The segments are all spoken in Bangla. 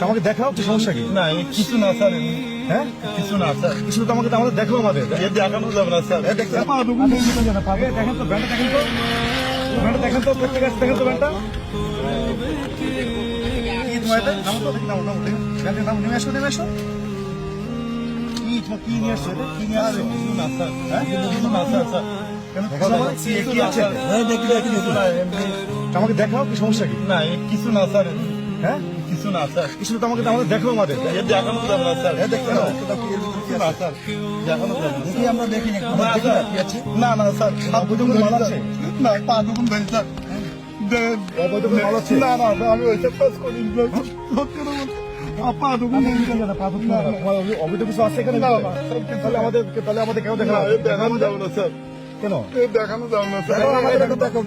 আমাকে দেখাও তো সমস্যা কি? না কিছু না স্যার। হ্যাঁ কিছু না স্যার। কিছু তো আমাকে দেখাও আমাদের দেখানো যাবে না স্যার। দেখেন তো ব্যান্ডটা দেখেন তো ব্যান্ডটা দেখেন তো প্রত্যেক আছে দেখেন তো ব্যান্ডটা কি তোমার এটা নাম তো দেখি নাম ব্যান্ডের নাম নেমে আসো কি নিয়ে আসছো এটা কি নিয়ে আসছো? কিছু না স্যার। হ্যাঁ কিছু না স্যার স্যার। কি আছে আমাকে দেখাও কি সমস্যা কি? না কিছু না স্যার। হ্যাঁ কিছু না স্যার। কিছু তো আমাকে দেখাও আমাদের দেখানো যাবে না স্যার। দেখতে না স্যার। দেখানো যাবে না। দেখি আমরা দেখি না না স্যার। কি আছে না না স্যার। অবৈধ কোনো মাল আছে? না পা দুগুণ ধরি স্যার। অবৈধ কোনো মাল আছে? না না আমি ওইসব কাজ করি না। পা দুগুণ ধরি অবৈধ কিছু আছে এখানে? না, না। তাহলে আমাদের কেন দেখা দেখানো যাবে না স্যার। কেন দেখানো যাবে না স্যার। দেখাও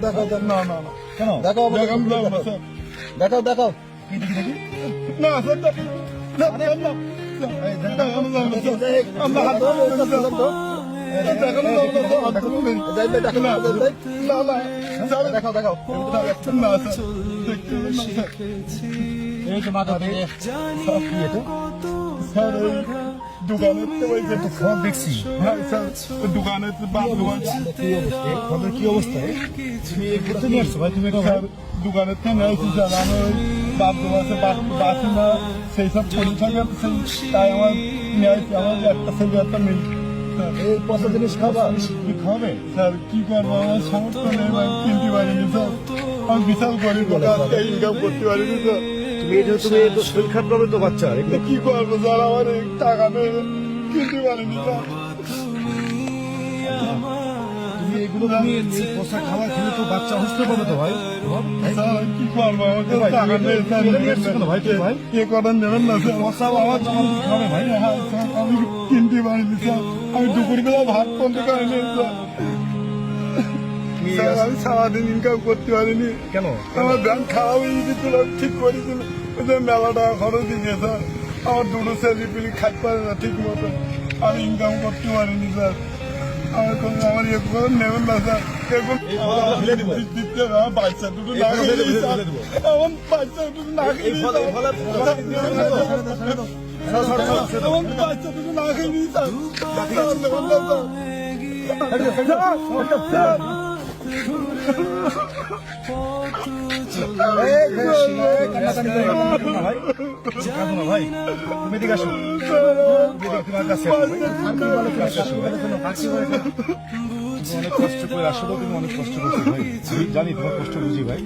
না না না। কেন দেখানো যাবে না স্যার। দেখাও কি দেখি না স্যার দেখানো যাবে না স্যার। আমরা হাত ধরে দেখানো যাবে না স্যার। না না স্যার দেখাও না স্যার। দেখতে না স্যার। এই তো মাথা থেকে কি এটা স্যার ওই দোকানের তো ওই যে ফোন দেখছি হ্যাঁ স্যার ওই দোকানের বাপ দোকান ফোনের কি অবস্থা তুমি ঘুরতে নিয়ে আসছো ভাই তুমি এটা স্যার দোকানের থেকে নিয়েছি স্যার আমি ওই বাপ দোকানে বাসি না সেই সব পড়ে থাকে তাই আমার নিয়েছি আমার একটা ছেলে একটা মেয়ে স্যার এই কত জিনিস খাবা কি খাবে স্যার কি করবো আমার সমর্থ নেই আমি কিনতে পারিনি স্যার আমি বিশাল গরিব ইনকাম করতে পারিনি স্যার তুমি তো শরীর খারাপ হবে তো বাচ্চা এগুলো কি করবো স্যার আমার টাকা নেই কিনতে পারিনি স্যার তুমি এগুলো তুমি এই পোশাক খাবার খেলে তো বাচ্চা অসুস্থ পাবে তো ভাই স্যার কি করবো আমার কাছে টাকা নেই স্যার ভাই তুমি ভাই কে করেন নেবেন না স্যার মশা আমার জন্য খাবে ভাই হ্যাঁ স্যার আমি কিনতে পারিনি স্যার আমি দুপুরবেলা ভাত বন্ধ করিনি স্যার স্যার আমি সারাদিন ইনকাম করতে পারিনি কেন আমার ব্যাংক খাওয়া হয়ে গেছিল ঠিক করেছিল ওই যে মেলা টাকা খরচ দিয়ে স্যার আমার দুটো ছেলে পিলি খাইতে পারে না ঠিক মতো আমি ইনকাম করতে পারিনি স্যার আমার ইয়ে করে নেবেন না স্যার এরকম ফেলে দিব। দিতে হবে, আমার বাচ্চা দুটো না খেয়ে স্যার। আমার বাচ্চা দুটো না খেয়ে স্যার। আমার বাচ্চা দুটো না খেয়ে স্যার। স্যার, নেবেন না, স্যার। ভাই তুমি এদিকে আসো তোমার কাছে অনেক কষ্ট করে আসলে তুমি অনেক কষ্ট করছো ভাই আমি জানি তোমার কষ্ট বুঝি ভাই